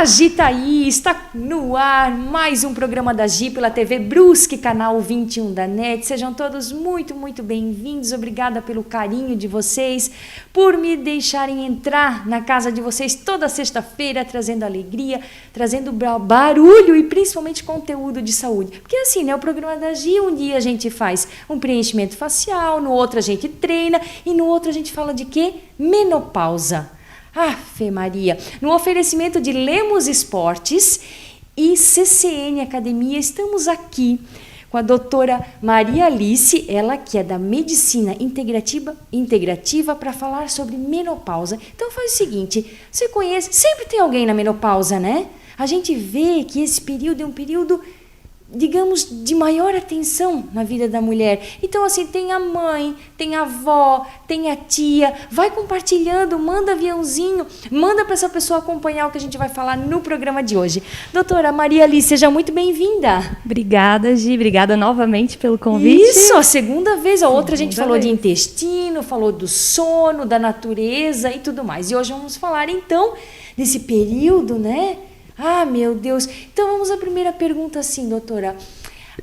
A Gi tá aí, está no ar mais um programa da Gi pela TV Brusque, canal 21 da NET. Sejam todos muito, muito bem-vindos. Obrigada pelo carinho de vocês, por me deixarem entrar na casa de vocês toda sexta-feira, trazendo alegria, trazendo barulho e principalmente conteúdo de saúde. Porque assim, né, o programa da Gi, um dia a gente faz um preenchimento facial, no outro a gente treina e no outro a gente fala de quê? Menopausa. Afe Maria, no oferecimento de Lemos Esportes e CCN Academia, estamos aqui com a doutora Maria Alice, ela que é da Medicina Integrativa para falar sobre menopausa. Então faz o seguinte, você conhece, sempre tem alguém na menopausa, né? A gente vê que esse período é um período, digamos, de maior atenção na vida da mulher. Então, assim, tem a mãe, tem a avó, tem a tia, vai compartilhando, manda aviãozinho, manda para essa pessoa acompanhar o que a gente vai falar no programa de hoje. Doutora Maria Alice, seja muito bem-vinda. Obrigada, Gi, obrigada novamente pelo convite. Isso, a segunda vez, a outra a gente falou de intestino, falou do sono, da natureza e tudo mais. E hoje vamos falar, então, desse período, né? Ah, meu Deus. Então, vamos à primeira pergunta assim, doutora.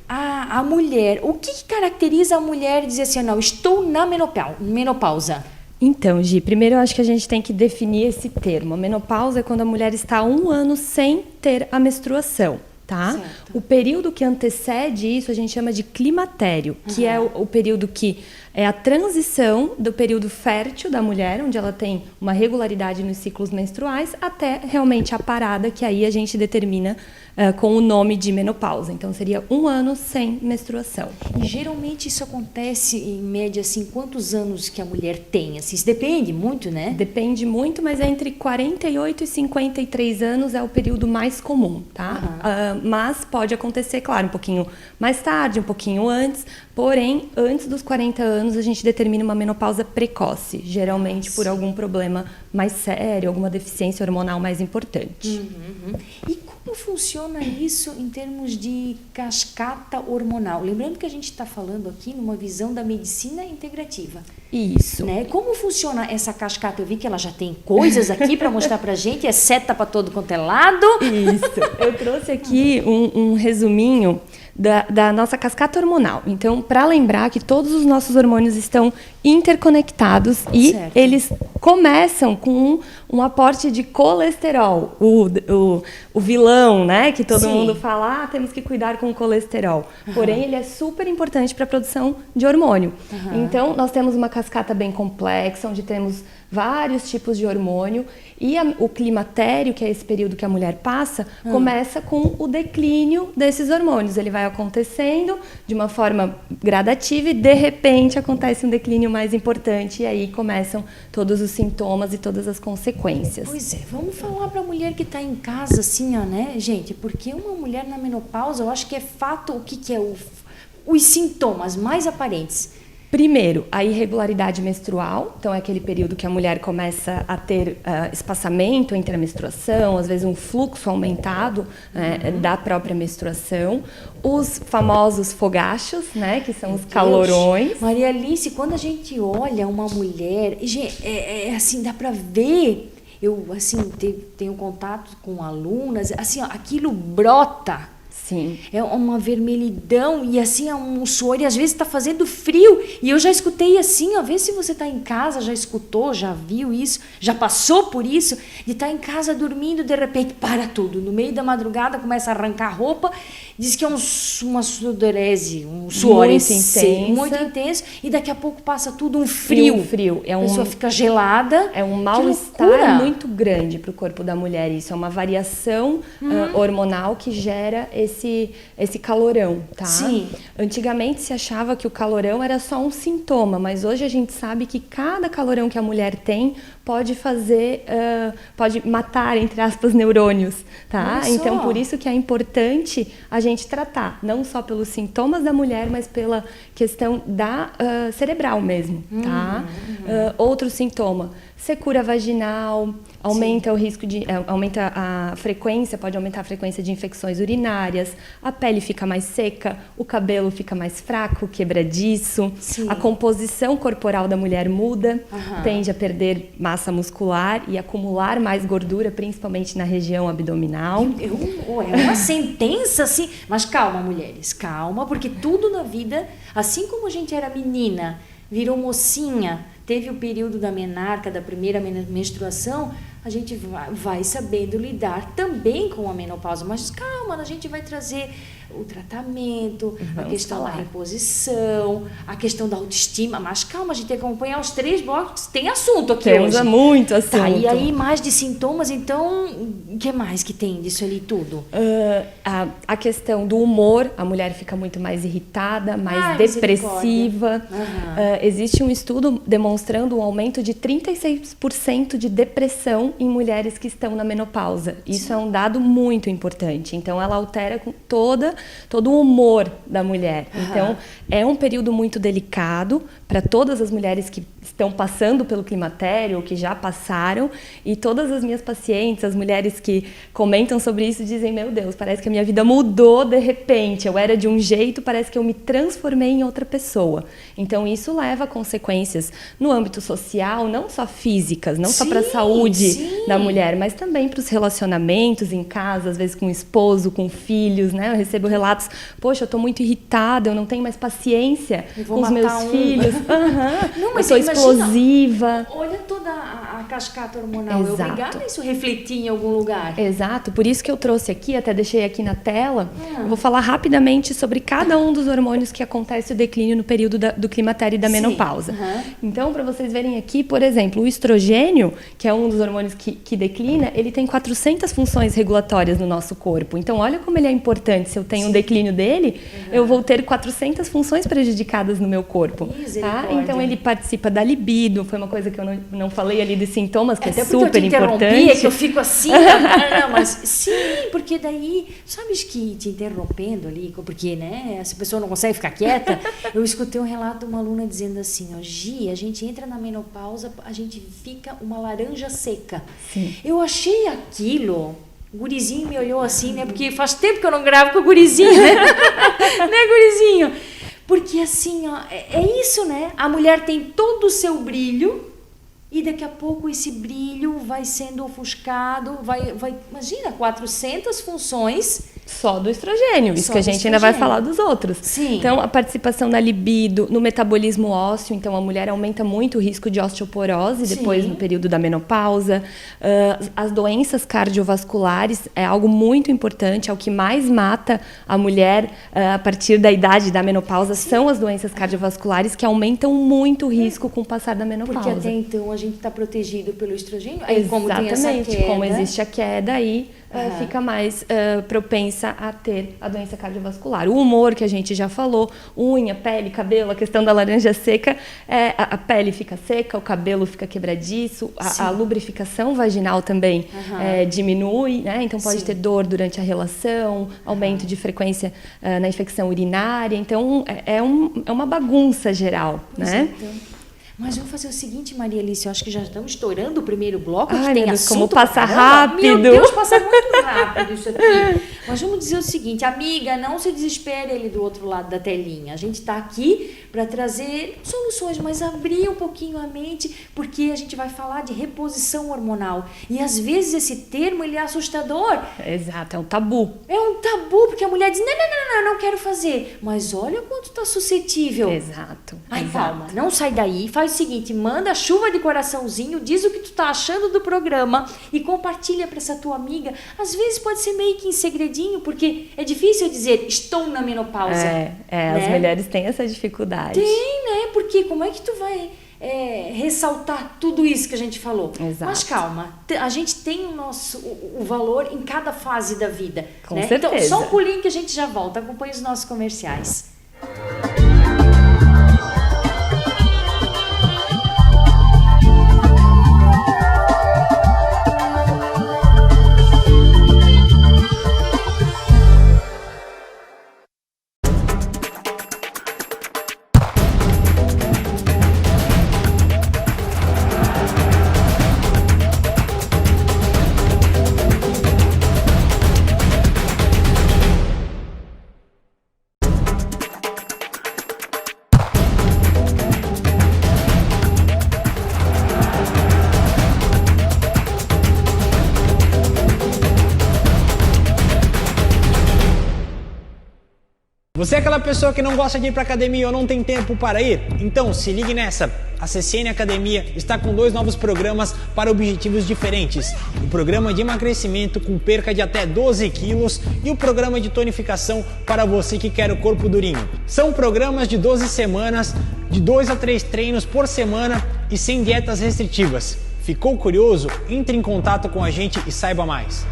A mulher, o que caracteriza a mulher dizer assim, não, estou na menopausa? Então, Gi, primeiro eu acho que a gente tem que definir esse termo. A menopausa é quando a mulher está há 1 ano sem ter a menstruação, tá? Certo. O período que antecede isso a gente chama de climatério, que é o período que é a transição do período fértil da mulher, onde ela tem uma regularidade nos ciclos menstruais, até realmente a parada, que aí a gente determina com o nome de menopausa. Então, seria 1 ano sem menstruação. E geralmente isso acontece, em média, assim, quantos anos que a mulher tem? Assim, isso depende muito, né? Depende muito, mas entre 48 e 53 anos é o período mais comum, tá? Mas pode acontecer, claro, um pouquinho mais tarde, um pouquinho antes, porém, antes dos 40 anos a gente determina uma menopausa precoce, geralmente por algum problema mais sério, alguma deficiência hormonal mais importante. E como funciona isso em termos de cascata hormonal? Lembrando que a gente está falando aqui numa visão da medicina integrativa. Isso. Né? Como funciona essa cascata? Eu vi que ela já tem coisas aqui para mostrar para a gente, é seta para todo quanto é lado. Isso. Eu trouxe aqui um resuminho da nossa cascata hormonal. Então, para lembrar que todos os nossos hormônios estão interconectados e eles começam com um aporte de colesterol, o vilão, né? Que todo mundo fala, temos que cuidar com o colesterol. Porém, ele é super importante para a produção de hormônio. Então, nós temos uma cascata bem complexa, onde temos vários tipos de hormônio e o climatério, que é esse período que a mulher passa, começa com o declínio desses hormônios. Ele vai acontecendo de uma forma gradativa e, de repente, acontece um declínio mais importante e aí começam todos os sintomas e todas as consequências. Pois é, vamos falar para a mulher que está em casa, assim, ó, né, gente? Porque uma mulher na menopausa, eu acho que é fato, o que é os sintomas mais aparentes? Primeiro, a irregularidade menstrual, então é aquele período que a mulher começa a ter espaçamento entre a menstruação, às vezes um fluxo aumentado da própria menstruação, os famosos fogachos, né, que são os calorões. Maria Alice, quando a gente olha uma mulher, assim, dá para ver, eu assim, tenho contato com alunas, assim, ó, aquilo brota. Sim. É uma vermelhidão e assim é um suor e às vezes está fazendo frio. E eu já escutei assim, ó, vê se você está em casa, já escutou, já viu isso, já passou por isso, de estar em casa dormindo, de repente para tudo. No meio da madrugada começa a arrancar a roupa, diz que é uma sudorese, um suor muito intenso e daqui a pouco passa tudo um frio. É a pessoa fica gelada. É um mal-estar muito grande para o corpo da mulher. Isso é uma variação hormonal que gera esse calorão, tá? Sim. Antigamente se achava que o calorão era só um sintoma, mas hoje a gente sabe que cada calorão que a mulher tem pode pode matar, entre aspas, neurônios, tá? Então, por isso que é importante a gente tratar, não só pelos sintomas da mulher, mas pela questão cerebral mesmo, tá? Outro sintoma, secura vaginal, aumenta o risco de... aumenta a frequência, pode aumentar a frequência de infecções urinárias, a pele fica mais seca, o cabelo fica mais fraco, quebradiço, Sim. a composição corporal da mulher muda, tende a perder massa muscular e acumular mais gordura, principalmente na região abdominal. É uma sentença assim. Mas calma, mulheres, calma, porque tudo na vida, assim como a gente era menina, virou mocinha, teve o período da menarca, da primeira menstruação, a gente vai sabendo lidar também com a menopausa. Mas calma, a gente vai trazer o tratamento, a questão da reposição, a questão da autoestima. Mas calma, a gente tem que acompanhar os 3 blocos. Tem assunto aqui Temos hoje. muito assunto. Tá, e aí mais de sintomas, então, o que mais que tem disso ali tudo? A questão do humor, a mulher fica muito mais irritada, mais depressiva. Existe um estudo demonstrando um aumento de 36% de depressão em mulheres que estão na menopausa. Isso é um dado muito importante. Então, ela altera com todo o humor da mulher. Então, é um período muito delicado para todas as mulheres que estão passando pelo climatério ou que já passaram. E todas as minhas pacientes, as mulheres que comentam sobre isso, dizem: meu Deus, parece que a minha vida mudou de repente. Eu era de um jeito, parece que eu me transformei em outra pessoa. Então, isso leva a consequências no âmbito social, não só físicas, não só para a saúde da mulher, mas também para os relacionamentos em casa, às vezes com o esposo, com filhos, né? Eu recebo relatos: poxa, eu estou muito irritada, eu não tenho mais paciência com os meus filhos. Não, mas eu sou explosiva. Olha toda a cascata hormonal. É obrigada a isso refletir em algum lugar. Exato, por isso que eu trouxe aqui, até deixei aqui na tela, eu vou falar rapidamente sobre cada um dos hormônios que acontece o declínio no período do climatério e da menopausa. Então, para vocês verem aqui, por exemplo, o estrogênio, que é um dos hormônios que declina, ele tem 400 funções regulatórias no nosso corpo. Então, olha como ele é importante. Se eu tenho um declínio dele, eu vou ter 400 funções prejudicadas no meu corpo. Tá? Então, ele participa da libido, foi uma coisa que eu não falei ali dos sintomas, que é super importante. É que eu fico assim, não, mas sim, porque daí, sabes que te interrompendo ali, porque, né, essa pessoa não consegue ficar quieta, eu escutei um relato de uma aluna dizendo assim, ó, Gi, a gente entra na menopausa, a gente fica uma laranja seca. Sim. Eu achei aquilo... O gurizinho me olhou assim, né? Porque faz tempo que eu não gravo com o gurizinho, né? Né, gurizinho? Porque assim, ó, é isso, né? A mulher tem todo o seu brilho e daqui a pouco esse brilho vai sendo ofuscado, imagina, 400 funções... Só do estrogênio, isso que a gente ainda vai falar dos outros. Sim. Então, a participação na libido, no metabolismo ósseo, então a mulher aumenta muito o risco de osteoporose depois no período da menopausa. As doenças cardiovasculares é algo muito importante, é o que mais mata a mulher a partir da idade da menopausa, são as doenças cardiovasculares que aumentam muito o risco com o passar da menopausa. Porque até então a gente está protegido pelo estrogênio, aí como tem essa Exatamente, queda, como existe a queda aí, fica mais propensa a ter a doença cardiovascular. O humor, que a gente já falou, unha, pele, cabelo, a questão da laranja seca, a pele fica seca, o cabelo fica quebradiço, a lubrificação vaginal também diminui, né? Então pode ter dor durante a relação, aumento de frequência na infecção urinária, então é uma bagunça geral, né? Mas vamos fazer o seguinte, Maria Alice, eu acho que já estamos estourando o primeiro bloco. Ai, tem Deus, assunto como passa rápido. Meu Deus, passa muito rápido isso aqui. Mas vamos dizer o seguinte, amiga, não se desespere ali do outro lado da telinha. A gente está aqui para trazer soluções, mas abrir um pouquinho a mente, porque a gente vai falar de reposição hormonal. E às vezes esse termo ele é assustador. Exato, é um tabu. É um tabu, porque a mulher diz, não quero fazer. Mas olha quanto está suscetível. Exato. Ai, calma, não sai daí, faz o seguinte, manda chuva de coraçãozinho, diz o que tu tá achando do programa e compartilha para essa tua amiga. Às vezes pode ser meio que em segredinho, porque é difícil dizer, estou na menopausa. Né? As mulheres têm essa dificuldade. Tem, né? Porque como é que tu vai ressaltar tudo isso que a gente falou? Exato. Mas calma, a gente tem o valor em cada fase da vida. Com né? certeza. Então, só um pulinho que a gente já volta. Acompanhe os nossos comerciais. Você é aquela pessoa que não gosta de ir para academia ou não tem tempo para ir? Então se ligue nessa! A CCN Academia está com 2 novos programas para objetivos diferentes. O programa de emagrecimento com perca de até 12 quilos e o programa de tonificação para você que quer o corpo durinho. São programas de 12 semanas, de 2 a 3 treinos por semana e sem dietas restritivas. Ficou curioso? Entre em contato com a gente e saiba mais.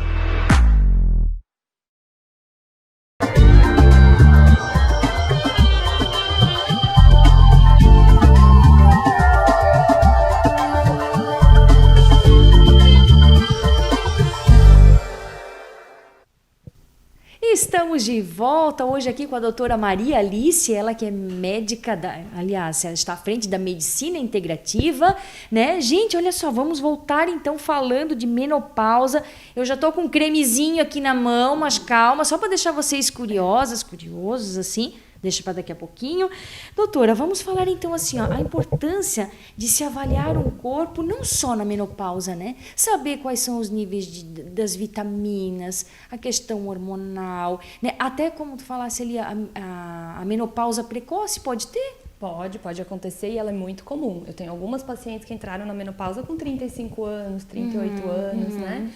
Estamos de volta hoje aqui com a doutora Maria Alice, ela que é médica, aliás, ela está à frente da medicina integrativa, né? Gente, olha só, vamos voltar então falando de menopausa. Eu já tô com um cremezinho aqui na mão, mas calma, só para deixar vocês curiosos assim. Deixa para daqui a pouquinho. Doutora, vamos falar então assim, ó, a importância de se avaliar um corpo não só na menopausa, né? Saber quais são os níveis das vitaminas, a questão hormonal, né? Até como tu falasse ali, a menopausa precoce pode ter? Pode acontecer e ela é muito comum. Eu tenho algumas pacientes que entraram na menopausa com 35 anos, 38 anos, né?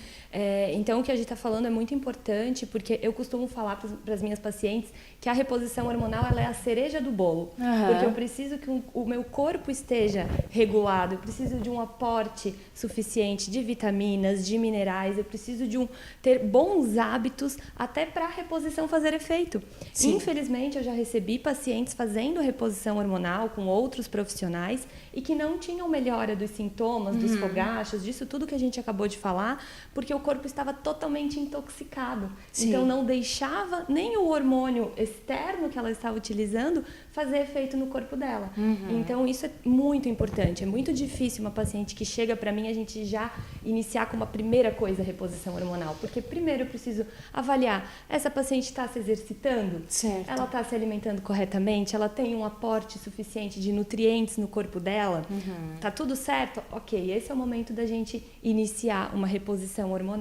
Então, o que a gente está falando é muito importante, porque eu costumo falar para as minhas pacientes que a reposição hormonal ela é a cereja do bolo. Porque eu preciso que o meu corpo esteja regulado, eu preciso de um aporte suficiente de vitaminas, de minerais, eu preciso de ter bons hábitos até para a reposição fazer efeito. Sim. Infelizmente, eu já recebi pacientes fazendo reposição hormonal com outros profissionais e que não tinham melhora dos sintomas, dos fogachos, disso tudo que a gente acabou de falar, porque o corpo estava totalmente intoxicado. Sim. Então, não deixava nem o hormônio externo que ela estava utilizando fazer efeito no corpo dela. Então, isso é muito importante. É muito difícil uma paciente que chega para mim, a gente já iniciar com uma primeira coisa a reposição hormonal. Porque primeiro eu preciso avaliar, essa paciente está se exercitando? Certo. Ela está se alimentando corretamente? Ela tem um aporte suficiente de nutrientes no corpo dela? Tá tudo certo? Ok, esse é o momento da gente iniciar uma reposição hormonal.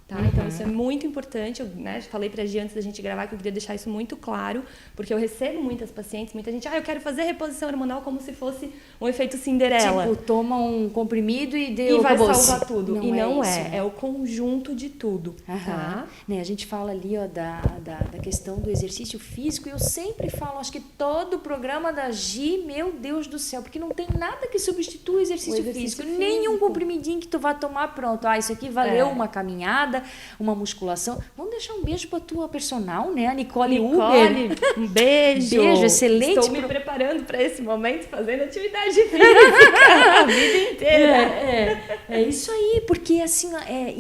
Tá? Então, isso é muito importante. Eu falei pra Gi antes da gente gravar que eu queria deixar isso muito claro, porque eu recebo muitas pacientes, muita gente, eu quero fazer reposição hormonal como se fosse um efeito Cinderela. Tipo, toma um comprimido e vai salvar tudo. Não isso, é. É o conjunto de tudo. Tá? Né, a gente fala ali ó, da questão do exercício físico e eu sempre falo, acho que todo o programa da Gi, meu Deus do céu, porque não tem nada que substitua o exercício físico. Nenhum comprimidinho que tu vai tomar, pronto. Isso aqui valeu uma caminhada, uma musculação. Vamos deixar um beijo para tua personal, né? A Nicole Uber. Um beijo. Beijo, excelente. Estou me preparando para esse momento, fazendo atividade física a vida inteira. É isso aí, porque assim,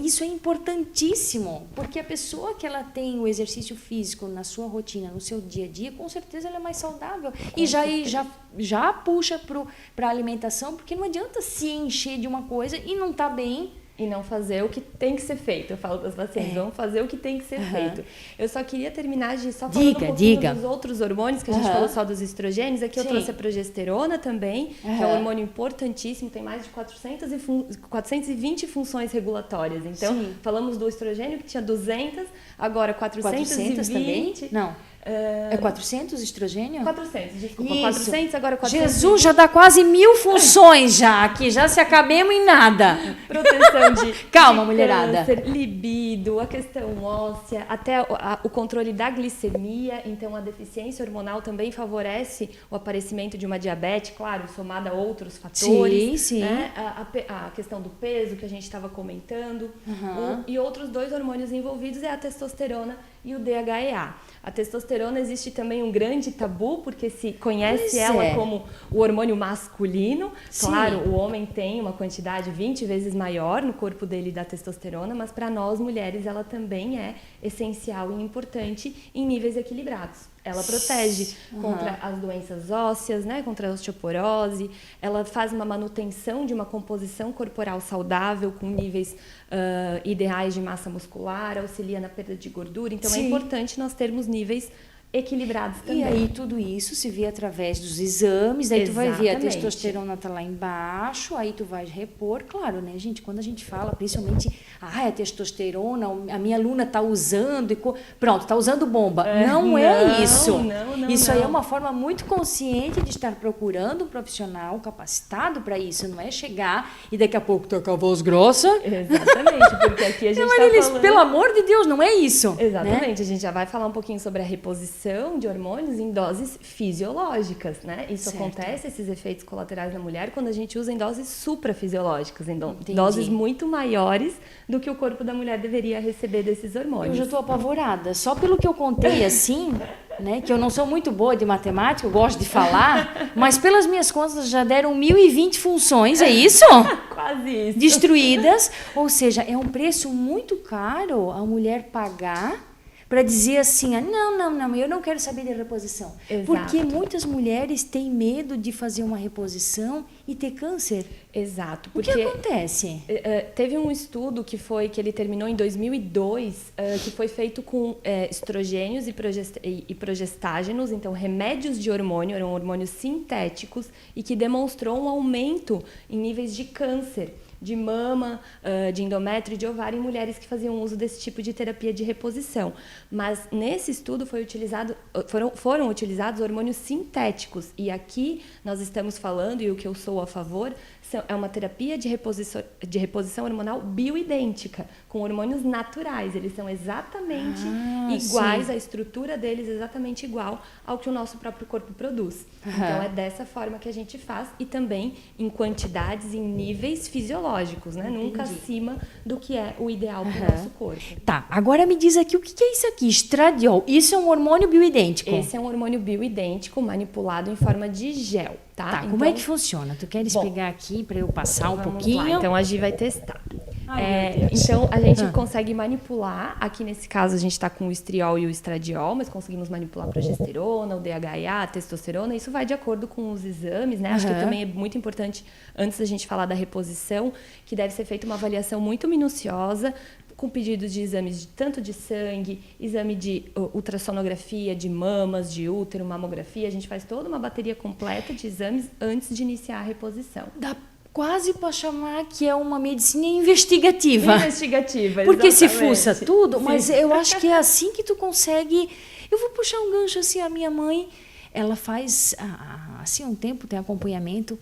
isso é importantíssimo, porque a pessoa que ela tem o exercício físico na sua rotina, no seu dia a dia, com certeza ela é mais saudável. E já puxa para a alimentação, porque não adianta se encher de uma coisa e não tá bem. E não fazer o que tem que ser feito. Eu falo para as pacientes, vamos fazer o que tem que ser feito. Eu só queria terminar de só falando um pouquinho dos outros hormônios, que a gente falou só dos estrogênios. Aqui eu trouxe a progesterona também, que é um hormônio importantíssimo, tem mais de 420 funções regulatórias. Então, falamos do estrogênio, que tinha 200, agora 420. Também? Não. É 400 estrogênio? 400, desculpa. Isso. 400, agora 400. Jesus, já dá quase 1000 funções já aqui, já se acabemos em nada. Proteção de calma, de mulherada. Câncer, libido, a questão óssea, até o controle da glicemia. Então, a deficiência hormonal também favorece o aparecimento de uma diabetes, claro, somada a outros fatores. Sim. Né? A questão do peso, que a gente estava comentando. E outros 2 hormônios envolvidos é a testosterona e o DHEA. A testosterona existe também um grande tabu, porque se conhece ela como o hormônio masculino. Sim. Claro, o homem tem uma quantidade 20 vezes maior no corpo dele da testosterona, mas para nós mulheres ela também é essencial e importante em níveis equilibrados. Ela protege contra as doenças ósseas, né? Contra a osteoporose. Ela faz uma manutenção de uma composição corporal saudável com níveis ideais de massa muscular, auxilia na perda de gordura. Então, é importante nós termos níveis equilibrados também. E aí tudo isso se vê através dos exames, daí tu vai ver a Exatamente. testosterona tá lá embaixo, aí tu vai repor, claro, né, gente, quando a gente fala, principalmente, a testosterona, a minha aluna tá usando, pronto, tá usando bomba. Não é isso. Isso aí é uma forma muito consciente de estar procurando um profissional capacitado para isso, não é chegar e daqui a pouco tá com a voz grossa. Exatamente, porque aqui a gente Marilis, pelo amor de Deus, não é isso. Exatamente, né? A gente já vai falar um pouquinho sobre a reposição de hormônios em doses fisiológicas, né? Isso acontece, esses efeitos colaterais na mulher, quando a gente usa em doses suprafisiológicas, em doses muito maiores do que o corpo da mulher deveria receber desses hormônios. Eu já estou apavorada. Só pelo que eu contei assim, né? Que eu não sou muito boa de matemática, eu gosto de falar, mas pelas minhas contas já deram 1.020 funções, é isso? Quase isso. Destruídas. Ou seja, é um preço muito caro a mulher pagar para dizer assim, não, eu não quero saber de reposição. Exato. Porque muitas mulheres têm medo de fazer uma reposição e ter câncer. Exato. O que acontece? Teve um estudo que ele terminou em 2002, que foi feito com estrogênios e progestágenos, então remédios de hormônio, eram hormônios sintéticos, e que demonstrou um aumento em níveis de câncer de mama, de endométrio e de ovário em mulheres que faziam uso desse tipo de terapia de reposição. Mas nesse estudo foram utilizados hormônios sintéticos. E aqui nós estamos falando, e o que eu sou a favor, é uma terapia de reposição hormonal bioidêntica, com hormônios naturais. Eles são exatamente iguais, a estrutura deles é exatamente igual ao que o nosso próprio corpo produz. Então é dessa forma que a gente faz, e também em quantidades e em níveis fisiológicos, né? Nunca acima do que é o ideal para o nosso corpo. Tá, agora me diz aqui, o que é isso aqui? Estradiol. Isso é um hormônio bioidêntico? Esse é um hormônio bioidêntico manipulado em forma de gel. Tá, como é que funciona? Tu queres pegar aqui para eu passar um pouquinho? Lá. Então a Gi vai testar. Então a gente consegue manipular, aqui nesse caso a gente está com o estriol e o estradiol, mas conseguimos manipular a progesterona, o DHEA, a testosterona, isso vai de acordo com os exames, né? Acho que também é muito importante, antes da gente falar da reposição, que deve ser feita uma avaliação muito minuciosa, com pedidos de exames tanto de sangue, exame de ultrassonografia, de mamas, de útero, mamografia. A gente faz toda uma bateria completa de exames antes de iniciar a reposição. Dá quase para chamar que é uma medicina investigativa. Investigativa, porque exatamente. se fuça tudo, mas Sim. eu acho que é assim que tu consegue... Eu vou puxar um gancho assim, a minha mãe, ela faz, assim, um tempo, tem acompanhamento,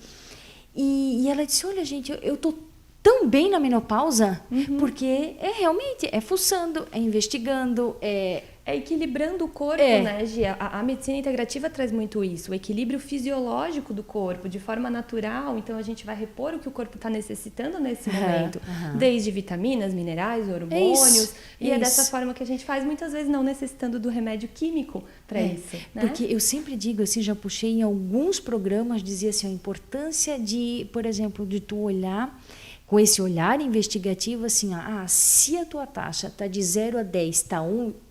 e ela disse, olha gente, eu tô tão bem na menopausa, porque realmente é fuçando, é investigando, é equilibrando o corpo, né, Gi? A medicina integrativa traz muito isso, o equilíbrio fisiológico do corpo, de forma natural. Então, a gente vai repor o que o corpo está necessitando nesse momento, desde vitaminas, minerais, hormônios. É dessa forma que a gente faz, muitas vezes não necessitando do remédio químico para isso. Né? Porque eu sempre digo, assim, já puxei em alguns programas, dizia assim, a importância de, por exemplo, de tu olhar com esse olhar investigativo, assim, se a tua taxa tá de 0 a 10,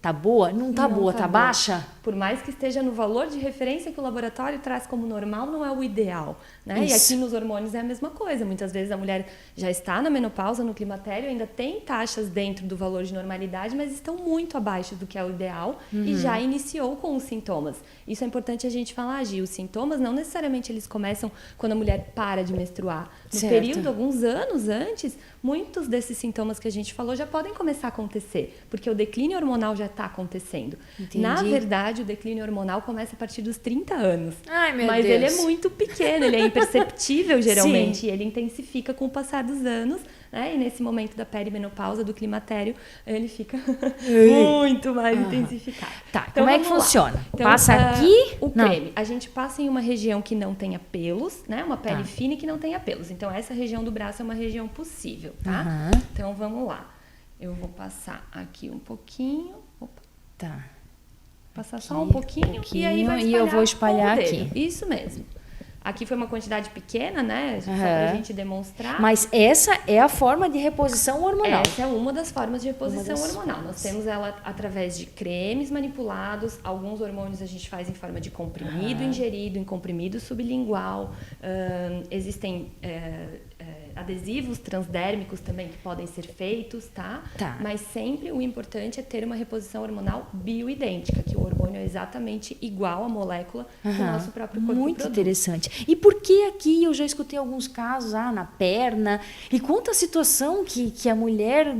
tá boa? Não tá boa, tá baixa? Por mais que esteja no valor de referência que o laboratório traz como normal, não é o ideal, né? E aqui nos hormônios é a mesma coisa. Muitas vezes a mulher já está na menopausa, no climatério, ainda tem taxas dentro do valor de normalidade, mas estão muito abaixo do que é o ideal e já iniciou com os sintomas. Isso é importante a gente falar, Gi. Os sintomas não necessariamente eles começam quando a mulher para de menstruar. No período, alguns anos antes, muitos desses sintomas que a gente falou já podem começar a acontecer, porque o declínio hormonal já está acontecendo. Entendi. Na verdade, o declínio hormonal começa a partir dos 30 anos. Ai, meu Mas Deus. ele é muito pequeno, ele é imperceptível geralmente, e ele intensifica com o passar dos anos, né? E nesse momento da perimenopausa, do climatério, ele fica muito mais intensificado. Tá, então, como é que funciona? Então, passa aqui? O creme. A gente passa em uma região que não tenha pelos, né? Uma pele fina e que não tenha pelos. Então, essa região do braço é uma região possível, tá? Então, vamos lá. Eu vou passar aqui um pouquinho. Opa. Tá. Passar só um pouquinho e aí vai espalhar. E eu vou espalhar com o aqui. dedo. Isso mesmo. Aqui foi uma quantidade pequena, né? Só pra gente demonstrar. Mas essa é a forma de reposição hormonal. Essa é uma das formas de reposição hormonal. Nós temos ela através de cremes manipulados. Alguns hormônios a gente faz em forma de comprimido ingerido, em comprimido sublingual. Existem adesivos transdérmicos também que podem ser feitos, tá? Mas sempre o importante é ter uma reposição hormonal bioidêntica, que o hormônio é exatamente igual à molécula que o nosso próprio corpo Muito produz. interessante. E por que aqui eu já escutei alguns casos, na perna, e conta a situação que a mulher...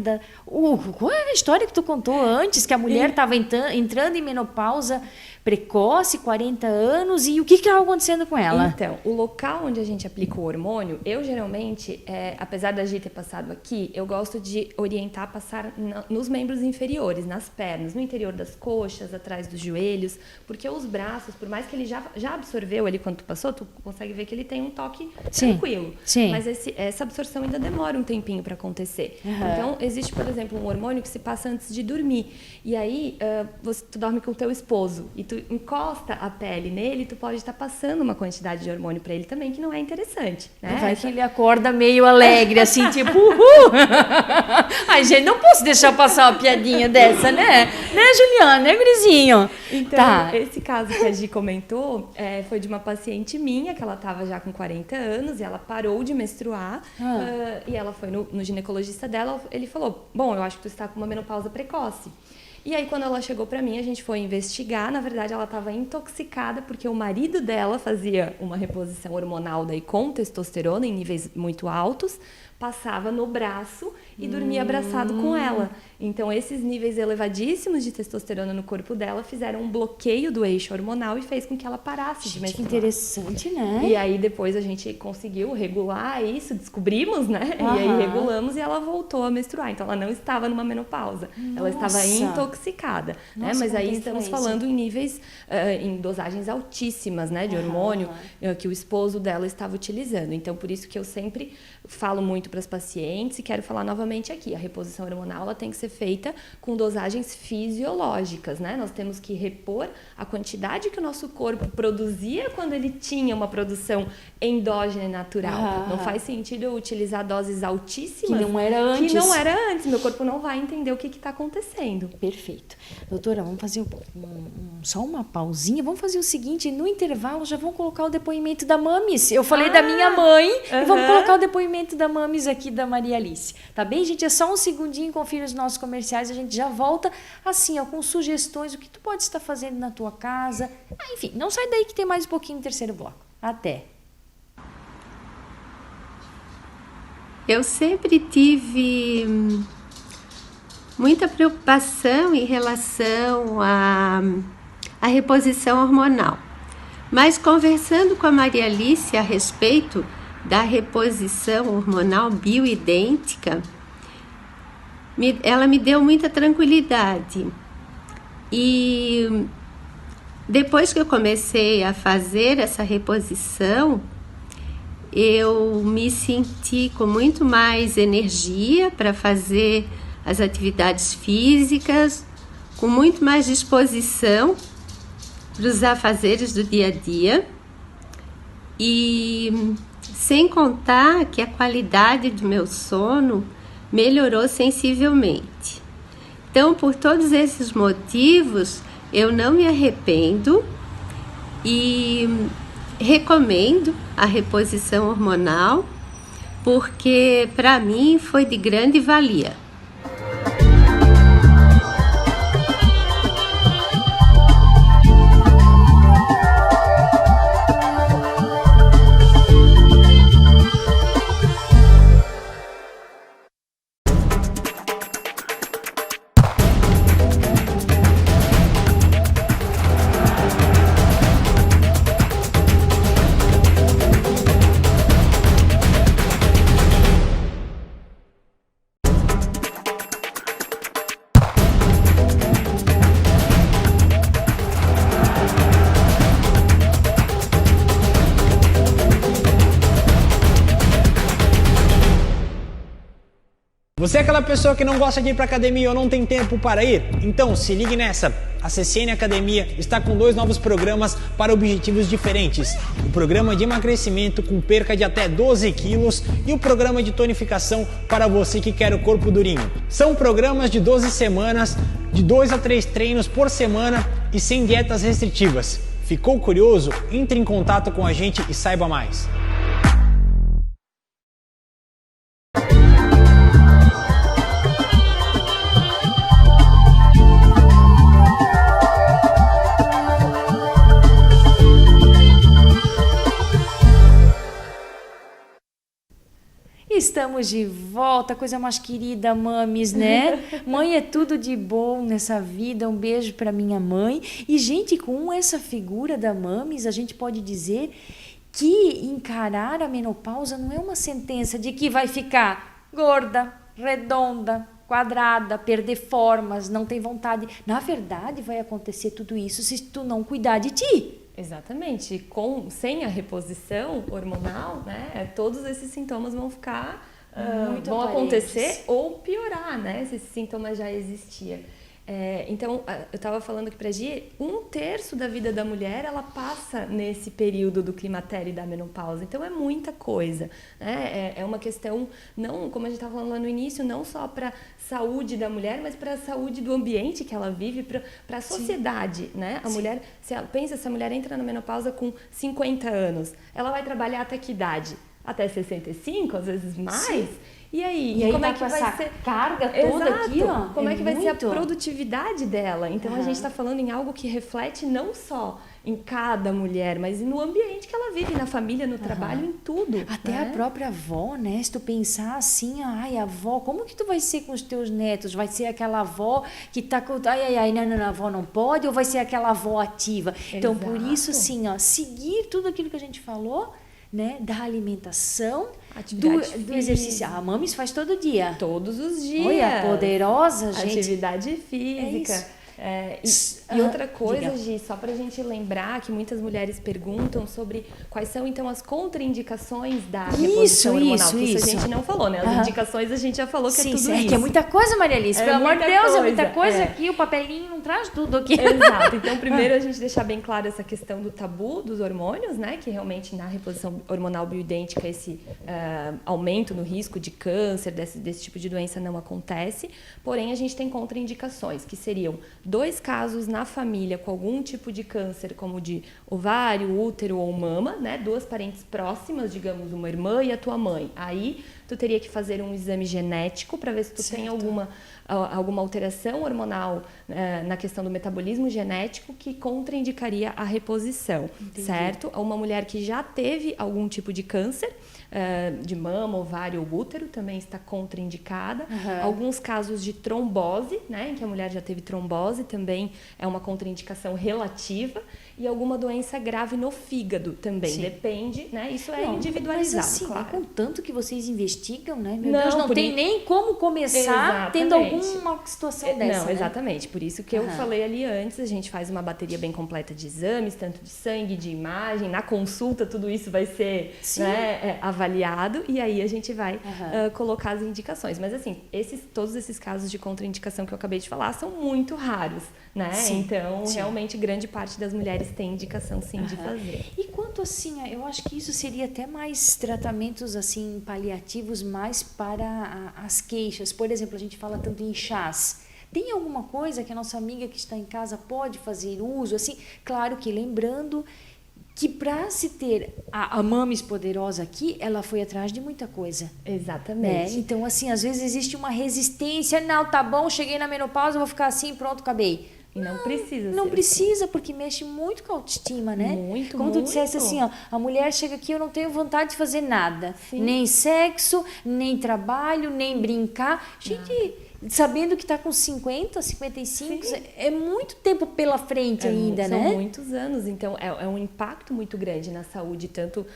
qual é a história que tu contou antes, que a mulher estava entrando em menopausa precoce, 40 anos, e o que estava acontecendo com ela? Então, o local onde a gente aplica o hormônio, eu geralmente, apesar da Gi ter passado aqui, eu gosto de orientar a passar nos membros inferiores, nas pernas, no interior das coxas, atrás dos joelhos, porque os braços, por mais que ele já absorveu ali quando tu passou, tu consegue ver que ele tem um toque tranquilo. Sim. Mas essa absorção ainda demora um tempinho para acontecer. Então, existe, por exemplo, um hormônio que se passa antes de dormir. E aí, tu dorme com o teu esposo e tu encosta a pele nele, tu pode estar passando uma quantidade de hormônio para ele também, que não é interessante, né? Vai que ele acorda meio alegre, assim, tipo, uhul! Ai, gente, não posso deixar passar uma piadinha dessa, né? Né, Juliana? Né, gurizinho? Então, esse caso que a Gi comentou foi de uma paciente minha, que ela estava já com 40 anos e ela parou de menstruar e ela foi no ginecologista dela, ele falou, bom, eu acho que tu está com uma menopausa precoce. E aí, quando ela chegou pra mim, a gente foi investigar. Na verdade, ela estava intoxicada porque o marido dela fazia uma reposição hormonal daí com testosterona em níveis muito altos, passava no braço e dormia abraçado com ela. Então, esses níveis elevadíssimos de testosterona no corpo dela fizeram um bloqueio do eixo hormonal e fez com que ela parasse de menstruar. Que interessante, né? E aí, depois a gente conseguiu regular isso, descobrimos, né? E aí, regulamos e ela voltou a menstruar. Então, ela não estava numa menopausa. Ela estava intoxicada, né? Mas aí estamos falando em níveis, em dosagens altíssimas, né? De hormônio que o esposo dela estava utilizando. Então, por isso que eu sempre falo muito para as pacientes e quero falar novamente aqui. A reposição hormonal, ela tem que ser feita com dosagens fisiológicas, né? Nós temos que repor a quantidade que o nosso corpo produzia quando ele tinha uma produção endógena e natural. Não faz sentido eu utilizar doses altíssimas que não era antes. Meu corpo não vai entender o que está acontecendo. Perfeito. Doutora, vamos fazer só uma pausinha. Vamos fazer o seguinte, no intervalo já vamos colocar o depoimento da Mamis. Eu falei da minha mãe e vamos colocar o depoimento da Mamis aqui da Maria Alice. Tá bem, gente? É só um segundinho, confira os nossos comerciais, a gente já volta assim, com sugestões, o que tu pode estar fazendo na tua casa. Enfim, não sai daí que tem mais um pouquinho no terceiro bloco. Até! Eu sempre tive muita preocupação em relação à reposição hormonal. Mas conversando com a Maria Alice a respeito da reposição hormonal bioidêntica, ela me deu muita tranquilidade. E depois que eu comecei a fazer essa reposição, eu me senti com muito mais energia para fazer as atividades físicas, com muito mais disposição para os afazeres do dia a dia, e sem contar que a qualidade do meu sono melhorou sensivelmente. Então, por todos esses motivos, eu não me arrependo e recomendo a reposição hormonal, porque para mim foi de grande valia. Você é aquela pessoa que não gosta de ir para academia ou não tem tempo para ir? Então se ligue nessa! A CCN Academia está com 2 novos programas para objetivos diferentes. O programa de emagrecimento com perca de até 12 quilos e o programa de tonificação para você que quer o corpo durinho. São programas de 12 semanas, de 2 a 3 treinos por semana e sem dietas restritivas. Ficou curioso? Entre em contato com a gente e saiba mais. Estamos de volta, coisa mais querida, mames, né? Mãe é tudo de bom nessa vida, um beijo para minha mãe. E, gente, com essa figura da mames, a gente pode dizer que encarar a menopausa não é uma sentença de que vai ficar gorda, redonda, quadrada, perder formas, não tem vontade. Na verdade, vai acontecer tudo isso se tu não cuidar de ti. Exatamente. Sem a reposição hormonal, né, todos esses sintomas vão ficar, vão acontecer ou piorar, né, se esses sintomas já existiam. Então, eu estava falando aqui para a Gi, 1/3 da vida da mulher, ela passa nesse período do climatério e da menopausa. Então, é muita coisa, né? É uma questão, não, como a gente estava falando lá no início, não só para a saúde da mulher, mas para a saúde do ambiente que ela vive, para a sociedade, né? A mulher, se a mulher entra na menopausa com 50 anos, ela vai trabalhar até que idade? Até 65, às vezes mais? Sim. E aí como é que vai ser carga toda aqui, ó? Como é que vai ser a produtividade dela? Então a gente está falando em algo que reflete não só em cada mulher, mas no ambiente que ela vive, na família, no trabalho, em tudo. Até a própria avó, né? Se tu pensar assim, ai, avó, como que tu vai ser com os teus netos? Vai ser aquela avó que tá com, não, a avó não pode, ou vai ser aquela avó ativa? Então, por isso, assim, ó, seguir tudo aquilo que a gente falou, né, da alimentação, do exercício. A mames faz todo dia. Todos os dias. Olha, poderosa, gente. Atividade física. E outra coisa, Gi, só pra gente lembrar que muitas mulheres perguntam sobre quais são, então, as contraindicações da reposição hormonal. Isso a gente não falou, né? As indicações a gente já falou que é tudo isso. Que é muita coisa, Maria Alice. Pelo amor de Deus, é muita coisa aqui. O papelinho não traz tudo aqui. Exato. Então, primeiro a gente deixar bem claro essa questão do tabu dos hormônios, né? Que realmente na reposição hormonal bioidêntica esse aumento no risco de câncer, desse tipo de doença não acontece. Porém, a gente tem contraindicações, que seriam 2 casos na família com algum tipo de câncer, como de ovário, útero ou mama, né? 2 parentes próximas, digamos, uma irmã e a tua mãe. Aí tu teria que fazer um exame genético para ver se tu tem alguma alteração hormonal na questão do metabolismo genético que contraindicaria a reposição. Entendi. Certo? Uma mulher que já teve algum tipo de câncer, de mama, ovário ou útero, também está contraindicada. Alguns casos de trombose, né, em que a mulher já teve trombose, também é uma contraindicação relativa. E alguma doença grave no fígado também. Depende, né? Isso é individualizado, mas assim, claro. Com tanto que vocês investigam, né? Meu Deus, não tem nem como começar tendo alguma situação dessa, Não, exatamente. Por isso que eu falei ali antes, a gente faz uma bateria bem completa de exames, tanto de sangue, de imagem. Na consulta, tudo isso vai ser, né, avaliado. E aí a gente vai colocar as indicações. Mas assim, todos esses casos de contraindicação que eu acabei de falar são muito raros, né? Então, realmente, grande parte das mulheres tem indicação, sim, de fazer. E quanto assim, eu acho que isso seria até mais tratamentos assim paliativos mais para as queixas. Por exemplo, a gente fala tanto em chás. Tem alguma coisa que a nossa amiga que está em casa pode fazer uso? Assim, claro que lembrando que para se ter a mames poderosa aqui, ela foi atrás de muita coisa. Exatamente. Né? Então, assim, às vezes existe uma resistência. Não, tá bom, cheguei na menopausa, vou ficar assim, pronto, acabei. E não precisa Não precisa, porque mexe muito com a autoestima, né? Muito, como tu disseste assim, ó, a mulher chega aqui, eu não tenho vontade de fazer nada. Nem sexo, nem trabalho, nem brincar. Gente, sabendo que está com 50, 55, é muito tempo pela frente ainda, né? São muitos anos, então é um impacto muito grande na saúde, tanto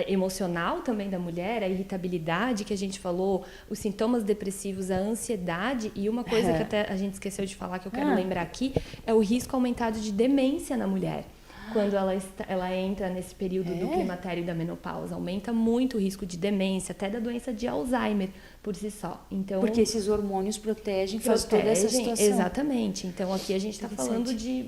emocional também da mulher, a irritabilidade que a gente falou, os sintomas depressivos, a ansiedade, e uma coisa que até a gente esqueceu de falar, que eu quero lembrar aqui, é o risco aumentado de demência na mulher. Quando ela entra nesse período do climatério e da menopausa, aumenta muito o risco de demência, até da doença de Alzheimer por si só. Então, porque esses hormônios protegem toda essa situação. Exatamente. Então aqui a gente está falando de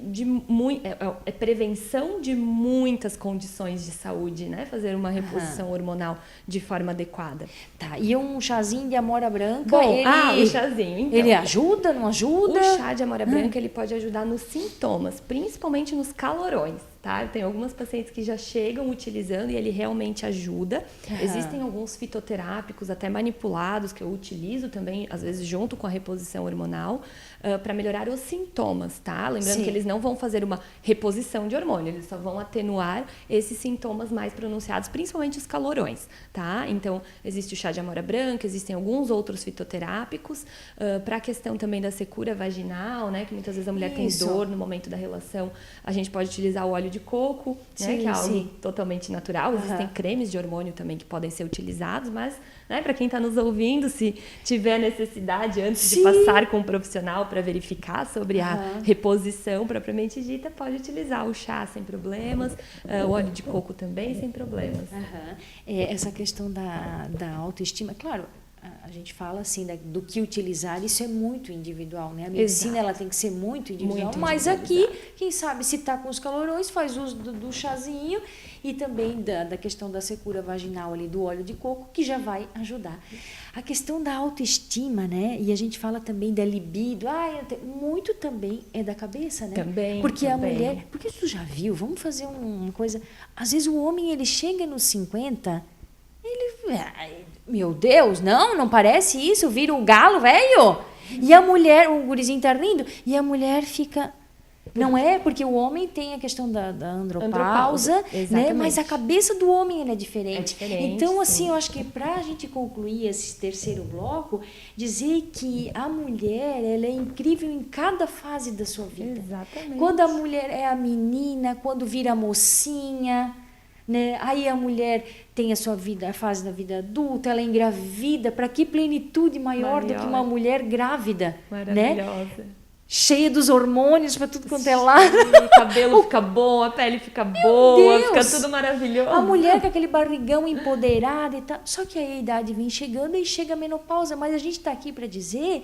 prevenção de muitas condições de saúde, né? Fazer uma reposição hormonal de forma adequada. Tá. E um chazinho de amora branca? Bom, o chazinho, então. Ele ajuda, não ajuda? O chá de amora branca ele pode ajudar nos sintomas, principalmente nos calorões. tá? Tem algumas pacientes que já chegam utilizando e ele realmente ajuda. Existem alguns fitoterápicos até manipulados que eu utilizo também, às vezes junto com a reposição hormonal, para melhorar os sintomas, tá? Lembrando que eles não vão fazer uma reposição de hormônio, eles só vão atenuar esses sintomas mais pronunciados, principalmente os calorões, tá? Então, existe o chá de amora branca, existem alguns outros fitoterápicos, para a questão também da secura vaginal, né? Que muitas vezes a mulher tem dor no momento da relação, a gente pode utilizar o óleo de coco, né? Que é algo totalmente natural. Existem cremes de hormônio também que podem ser utilizados, mas, né, para quem está nos ouvindo, se tiver necessidade antes de passar com um profissional para verificar sobre a reposição propriamente dita, pode utilizar o chá sem problemas, o óleo de coco também sem problemas. Essa questão da autoestima, claro, a gente fala assim do que utilizar, isso é muito individual, né? A medicina ela tem que ser muito individual, mas aqui, quem sabe, se está com os calorões, faz uso do chazinho e também da questão da secura vaginal ali, do óleo de coco, que já vai ajudar. A questão da autoestima, né? E a gente fala também da libido, muito também é da cabeça, né? Porque a mulher, porque tu já viu, vamos fazer uma coisa, às vezes o homem ele chega nos 50, meu Deus, não parece isso, vira um galo velho. E a mulher, o gurizinho tá rindo, e a mulher fica... Não é, porque o homem tem a questão da andropausa, né? Mas a cabeça do homem ela é diferente. Então, assim, eu acho que para a gente concluir esse terceiro bloco, dizer que a mulher ela é incrível em cada fase da sua vida. Exatamente. Quando a mulher é a menina, quando vira a mocinha... Né? Aí a mulher tem a sua vida, a fase da vida adulta, ela é engravida. Para que plenitude maior do que uma mulher grávida? Maravilhosa. Né? Cheia dos hormônios para tudo quanto é lado. O cabelo fica bom, a pele fica boa, fica tudo maravilhoso. A mulher com aquele barrigão empoderada e tal. Só que aí a idade vem chegando e chega a menopausa. Mas a gente está aqui para dizer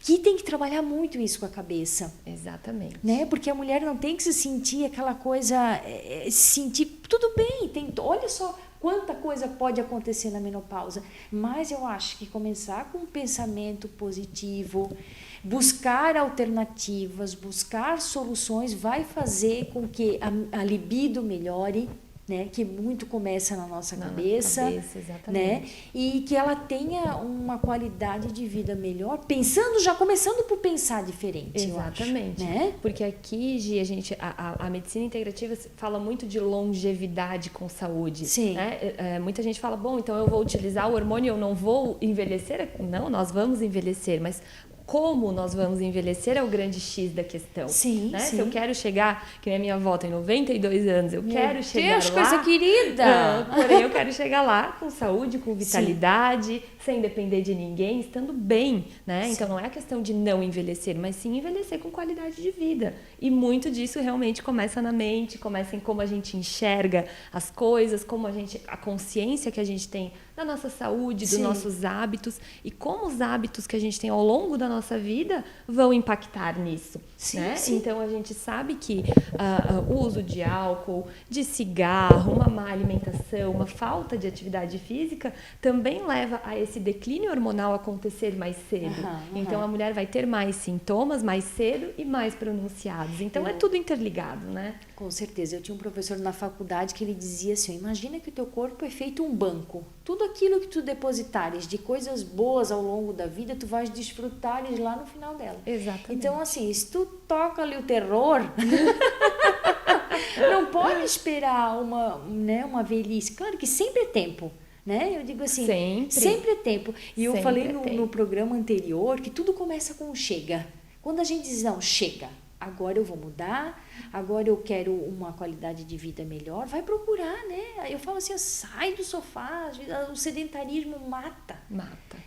que tem que trabalhar muito isso com a cabeça. Exatamente. Né? Porque a mulher não tem que se sentir aquela coisa, se sentir, tudo bem, olha só quanta coisa pode acontecer na menopausa. Mas eu acho que começar com um pensamento positivo, buscar alternativas, buscar soluções, vai fazer com que a libido melhore, né, que muito começa na nossa cabeça, exatamente. Né, e que ela tenha uma qualidade de vida melhor, já começando por pensar diferente. Exatamente. Eu acho, né? Porque aqui, Gi, a medicina integrativa fala muito de longevidade com saúde. Sim. Né? Muita gente fala, bom, então eu vou utilizar o hormônio e eu não vou envelhecer? Não, nós vamos envelhecer, mas como nós vamos envelhecer é o grande X da questão. Sim, né? sim. Se eu quero chegar, que nem a minha avó tem 92 anos, eu quero chegar Deus, lá... coisa querida! Porém, eu quero chegar lá com saúde, com vitalidade, sem depender de ninguém, estando bem, né? Sim. Então, não é a questão de não envelhecer, mas sim envelhecer com qualidade de vida. E muito disso realmente começa na mente, começa em como a gente enxerga as coisas, como a consciência que a gente tem da nossa saúde, dos nossos hábitos e como os hábitos que a gente tem ao longo da nossa vida vão impactar nisso. Sim, né? sim. Então, a gente sabe que o uso de álcool, de cigarro, uma má alimentação, uma falta de atividade física também leva a esse declínio hormonal acontecer mais cedo. Então, a mulher vai ter mais sintomas mais cedo e mais pronunciados. Então, é tudo interligado, né? Com certeza. Eu tinha um professor na faculdade que ele dizia assim, imagina que o teu corpo é feito um banco. Tudo aquilo que tu depositares de coisas boas ao longo da vida, tu vais desfrutares lá no final dela. Exatamente. Então, assim, se tu toca ali o terror, não pode esperar uma velhice. Claro que sempre é tempo. Né? Eu digo assim, sempre é tempo. E eu falei no programa anterior que tudo começa com o chega. Quando a gente diz, não, chega, agora eu vou mudar, agora eu quero uma qualidade de vida melhor, vai procurar, né? Eu falo assim, sai do sofá, o sedentarismo mata.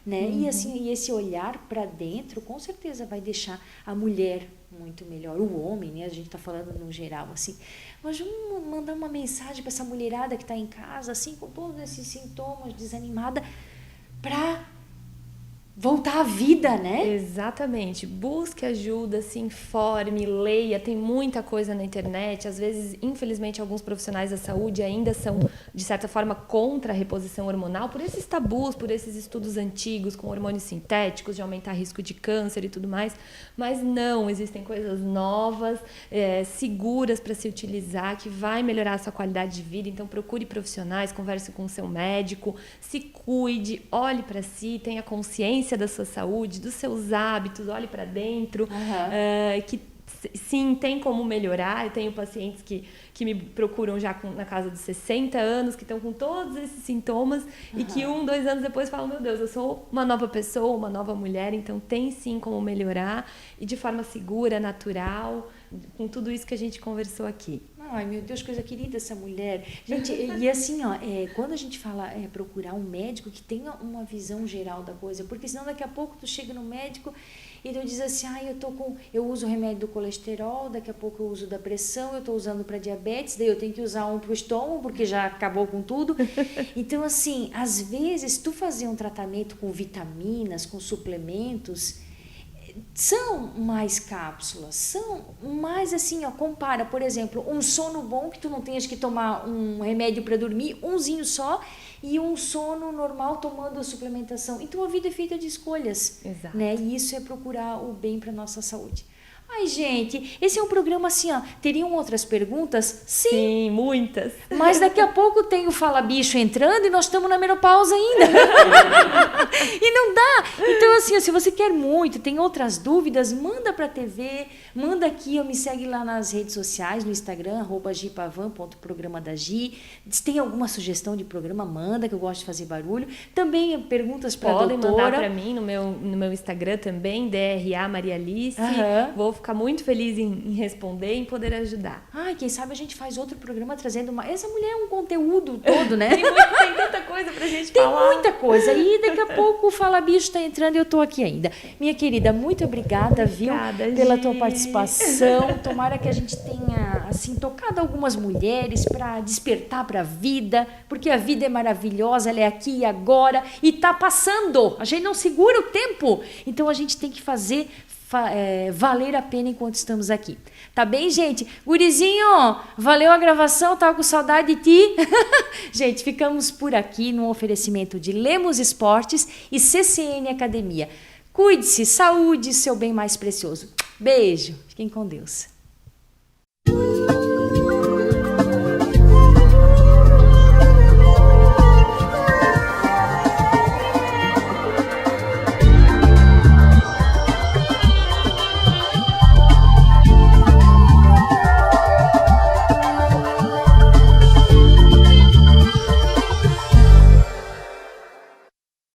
Né? E assim, e esse olhar para dentro, com certeza vai deixar a mulher muito melhor, o homem, né? A gente está falando no geral, assim. Mas vamos mandar uma mensagem para essa mulherada que está em casa, assim, com todos esses sintomas, desanimada, para voltar à vida, né? Exatamente. Busque ajuda, se informe, leia. Tem muita coisa na internet. Às vezes, infelizmente, alguns profissionais da saúde ainda são, de certa forma, contra a reposição hormonal por esses tabus, por esses estudos antigos com hormônios sintéticos, de aumentar risco de câncer e tudo mais. Mas não, existem coisas novas, seguras para se utilizar, que vai melhorar a sua qualidade de vida. Então, procure profissionais, converse com o seu médico, se cuide, olhe para si, tenha consciência da sua saúde, dos seus hábitos, olhe para dentro, que sim, tem como melhorar. Eu tenho pacientes que me procuram já na casa dos 60 anos, que estão com todos esses sintomas e que 1, 2 anos depois falam, meu Deus, eu sou uma nova pessoa, uma nova mulher, então tem sim como melhorar e de forma segura, natural, com tudo isso que a gente conversou aqui. Ai, meu Deus, coisa querida essa mulher. Gente, e assim, ó, quando a gente fala procurar um médico que tenha uma visão geral da coisa, porque senão daqui a pouco tu chega no médico e tu diz assim, eu uso remédio do colesterol, daqui a pouco eu uso da pressão, eu estou usando para diabetes, daí eu tenho que usar um para o estômago, porque já acabou com tudo. Então, assim, às vezes, tu fazer um tratamento com vitaminas, com suplementos, são mais cápsulas, são mais assim, ó, compara, por exemplo, um sono bom que tu não tenhas que tomar um remédio para dormir, umzinho só, e um sono normal tomando a suplementação. Então a vida é feita de escolhas, Exato. né? E isso é procurar o bem para nossa saúde. Ai, gente, esse é um programa assim, ó, teriam outras perguntas? Sim, muitas. Mas daqui a pouco tem o Fala Bicho entrando e nós estamos na menopausa ainda. E não dá. Então, assim, se você quer muito, tem outras dúvidas, manda para a TV, manda aqui, me segue lá nas redes sociais, no Instagram, @gipavan.programadaGi. Se tem alguma sugestão de programa, manda, que eu gosto de fazer barulho. Também perguntas para a doutora. Podem mandar para mim no meu Instagram também, DRA Maria Alice. Vou ficar muito feliz em responder e em poder ajudar. Ai, quem sabe a gente faz outro programa trazendo uma... Essa mulher é um conteúdo todo, né? Tem tanta coisa pra gente Tem falar. Tem muita coisa. E daqui a pouco o Fala Bicho está entrando e eu tô aqui ainda. Minha querida, muito obrigada, viu? Pela tua participação. Tomara que a gente tenha, assim, tocado algumas mulheres para despertar para a vida, porque a vida é maravilhosa, ela é aqui e agora e tá passando. A gente não segura o tempo. Então a gente tem que fazer valer a pena enquanto estamos aqui. Tá bem, gente? Gurizinho, valeu a gravação, tava com saudade de ti. Gente, ficamos por aqui no oferecimento de Lemos Esportes e CCN Academia. Cuide-se, saúde, seu bem mais precioso. Beijo, fiquem com Deus.